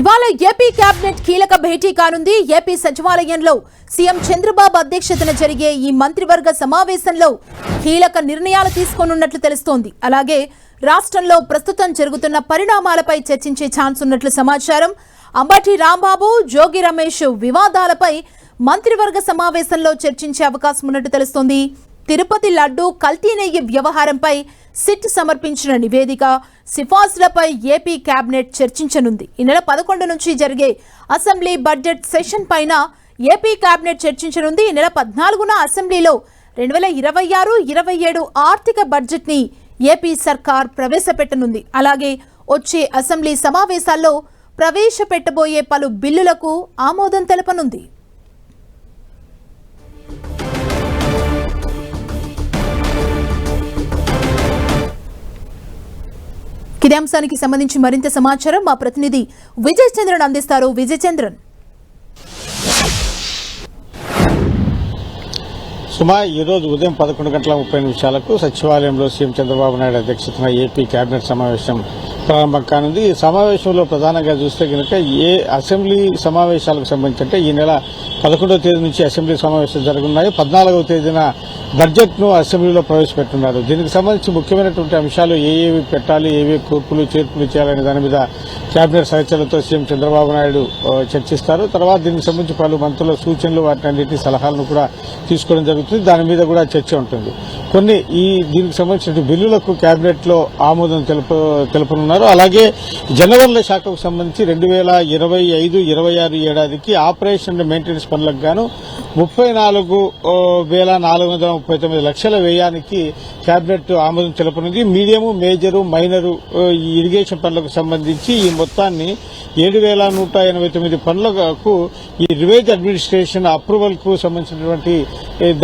ఇవాళ AP cabinet కీలక భేటీ కానుంది. ఏపీ సచివాలయంలో సీఎం చంద్రబాబు అధ్యక్షతన జరిగే ఈ మంత్రివర్గ సమావేశంలో కీలక నిర్ణయాలు తీసుకోనున్నట్లు తెలుస్తోంది. అలాగే రాష్ట్రంలో ప్రస్తుతం జరుగుతున్న పరిణామాలపై చర్చించే ఛాన్స్ ఉన్నట్లు సమాచారం. అంబటి రాంబాబు, జోగి రమేష్ వివాదాలపై మంత్రివర్గ సమావేశంలో చర్చించే అవకాశం ఉన్నట్టు తెలుస్తోంది. తిరుపతి లడ్డూ కల్తీ నెయ్యి వ్యవహారంపై సిట్ సమర్పించిన నివేదిక సిఫార్సులపై ఏపీ కేబినెట్ చర్చించనుంది. ఈ నెల 11 నుంచి జరిగే అసెంబ్లీ బడ్జెట్ సెషన్ పైన ఏపీ కేబినెట్ చర్చించనుంది. ఈ నెల 14న అసెంబ్లీలో 2026-27 ఆర్థిక బడ్జెట్ ని ఏపీ సర్కార్ ప్రవేశపెట్టనుంది. అలాగే వచ్చే అసెంబ్లీ సమావేశాల్లో ప్రవేశపెట్టబోయే పలు బిల్లులకు ఆమోదం తెలపనుంది. ఇదే అంశానికి సంబంధించి మరింత సమాచారం మా ప్రతినిధి విజయ్ చంద్రన్ అందిస్తారు. విజయ్ చంద్రన్. సుమా, ఈరోజు ఉదయం 11:30 సచివాలయంలో సీఎం చంద్రబాబు నాయుడు అధ్యక్షతన ఏపీ కేబినెట్ సమావేశం ప్రారంభం కానుంది. ఈ సమావేశంలో ప్రధానంగా చూస్తే కనుక ఏ అసెంబ్లీ సమావేశాలకు సంబంధించి అంటే ఈ నెల 11వ తేదీ నుంచి అసెంబ్లీ సమావేశాలు జరగనున్నాయి. 14వ తేదీన బడ్జెట్ ను అసెంబ్లీలో ప్రవేశపెట్టున్నారు. దీనికి సంబంధించి ముఖ్యమైనటువంటి అంశాలు ఏవి పెట్టాలి, ఏవి కూర్పులు చేర్పులు చేయాలనే దాని మీద కేబినెట్ సహచరులతో సీఎం చంద్రబాబు నాయుడు చర్చిస్తారు. తర్వాత దీనికి సంబంధించి పలు మంత్రుల సూచనలు, వాటి అన్నింటి సలహాలను కూడా తీసుకోవడం జరుగుతుంది. దాని మీద కూడా చర్చ ఉంటుంది. కొన్ని దీనికి సంబంధించిన బిల్లులకు కేబినెట్ లో ఆమోదం తెలుపనున్నారు. అలాగే జలవనరుల శాఖకు సంబంధించి 2025-26 ఏడాదికి ఆపరేషన్ మెయింటెనెన్స్ పనులకు గాను 34,439 లక్షల వ్యయానికి కేబినెట్ ఆమోదం తెలుపనుంది. మీడియం, మేజరు, మైనరు ఇరిగేషన్ పనులకు సంబంధించి ఈ మొత్తాన్ని 7,189 పనులకు ఈ రివేజ్ అడ్మినిస్ట్రేషన్ అప్రూవల్ కు సంబంధించినటువంటి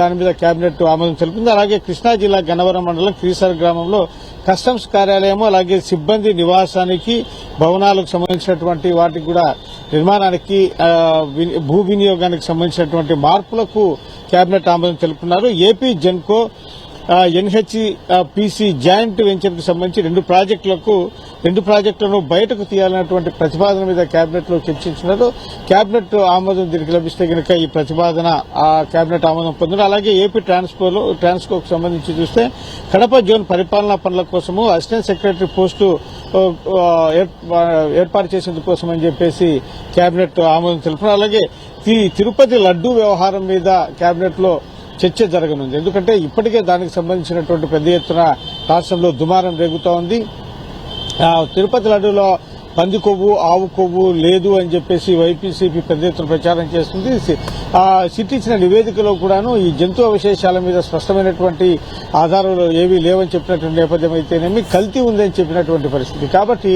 దాని మీద కేబినెట్ ఆమోదం తెలిపింది. అలాగే కృష్ణా జిల్లా గన్నవరం మండలం క్రీసర్ గ్రామంలో కస్టమ్స్ కార్యాలయం, అలాగే సిబ్బంది నివాసానికి, భవనాలకు సంబంధించినటువంటి వాటికి కూడా నిర్మాణానికి, భూ వినియోగానికి సంబంధించినటువంటి మార్పులకు కేబినెట్ ఆమోదం తెలుపుతున్నారు. AP Genco NHPC joint venture కు సంబంధించి రెండు ప్రాజెక్టులను బయటకు తీయాలన్నటువంటి ప్రతిపాదన మీద కేబినెట్ లో చర్చించినారు. కేబినెట్ ఆమోదం దీనికి లభిస్తే కనుక ఈ ప్రతిపాదన కేబినెట్ ఆమోదం పొందడం. అలాగే ఏపీ ట్రాన్స్కోకు సంబంధించి చూస్తే కడప జోన్ పరిపాలనా పనుల కోసము అసిస్టెంట్ సెక్రటరీ పోస్టు ఏర్పాటు చేసేందుకోసం అని చెప్పేసి కేబినెట్ ఆమోదం తెలుపుతున్నారు. అలాగే తిరుపతి లడ్డూ వ్యవహారం మీద కేబినెట్ లో చర్చ జరగనుంది. ఎందుకంటే ఇప్పటికే దానికి సంబంధించినటువంటి పెద్ద ఎత్తున రాష్ట్రంలో దుమారం రేగుతూ ఉంది. తిరుపతి లడ్డూలో పంది కొవ్వు, ఆవు కొవ్వు లేదు అని చెప్పేసి వైపీసీపీ పెద్ద ఎత్తున ప్రచారం చేస్తుంది. సిట్ ఇచ్చిన నివేదికలో కూడాను ఈ జంతు అవశేషాల మీద స్పష్టమైనటువంటి ఆధారాలు ఏవీ లేవని చెప్పినటువంటి నేపథ్యం అయితేనేమి, కల్తీ ఉందని చెప్పినటువంటి పరిస్థితి. కాబట్టి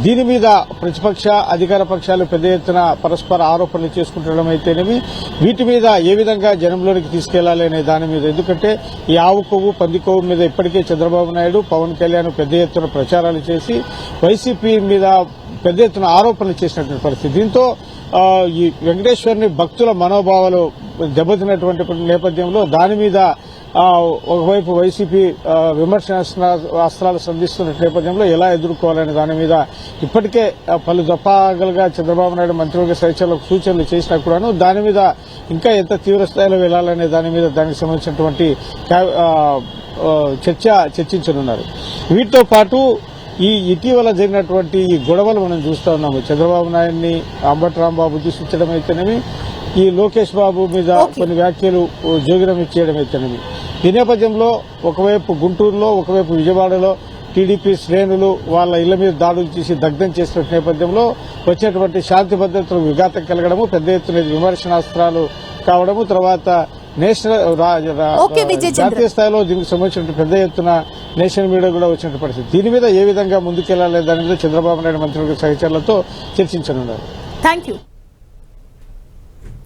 దీని మీద ప్రతిపక్ష, అధికార పక్షాలు పెద్ద ఎత్తున పరస్పర ఆరోపణలు చేసుకుంటడం అయితేనేమి, వీటి మీద ఏ విధంగా జనంలోనికి తీసుకెళ్లాలి అనే దాని మీద. ఎందుకంటే ఈ ఆవు కొవ్వు, పంది కొవ్వు మీద ఇప్పటికే చంద్రబాబు నాయుడు, పవన్ కళ్యాణ్ పెద్ద ఎత్తున ప్రచారాలు చేసి వైసీపీ మీద పెద్ద ఎత్తున ఆరోపణలు చేసినటువంటి పరిస్థితి. దీంతో ఈ వెంకటేశ్వరుని భక్తుల మనోభావాలు దెబ్బతిన్నటువంటి నేపథ్యంలో దాని మీద ఒకవైపు వైసీపీ విమర్శనాస్త్రాలు సంధిస్తున్న నేపథ్యంలో ఎలా ఎదుర్కోవాలనే దాని మీద ఇప్పటికే పలు దఫాలుగా చంద్రబాబు నాయుడు మంత్రివర్గ సహచరులకు సూచనలు చేసినా కూడాను దాని మీద ఇంకా ఎంత తీవ్ర స్థాయిలో వెళ్లాలనే దాని మీద దానికి సంబంధించినటువంటి చర్చించనున్నారు. వీటితో పాటు ఈ ఇటీవల జరిగినటువంటి ఈ గొడవలు మనం చూస్తా ఉన్నాము. చంద్రబాబు నాయుడిని అంబటి రాంబాబు దూషించడం అయితేనేమి, ఈ లోకేష్ బాబు మీద కొన్ని వ్యాఖ్యలు జోగి రమేష్ చేయడం అయితేనేమి, ఈ నేపథ్యంలో ఒకవైపు గుంటూరులో, ఒకవైపు విజయవాడలో టీడీపీ శ్రేణులు వాళ్ళ ఇళ్ల మీద దాడులు చేసి దగ్ధం చేసిన నేపథ్యంలో వచ్చినటువంటి శాంతి భద్రతలకు విఘాతం కలగడము, పెద్ద ఎత్తున విమర్శనాస్త్రాలు కావడము, తర్వాత జాతీయ స్థాయిలో దీనికి సంబంధించిన పెద్ద ఎత్తున నేషనల్ మీడియా కూడా వచ్చిన పరిస్థితి. దీని మీద ఏ విధంగా ముందుకెళ్లాలి దాని మీద చంద్రబాబు నాయుడు మంత్రివర్గ సహచరులతో చర్చించనున్నారు. Thank you.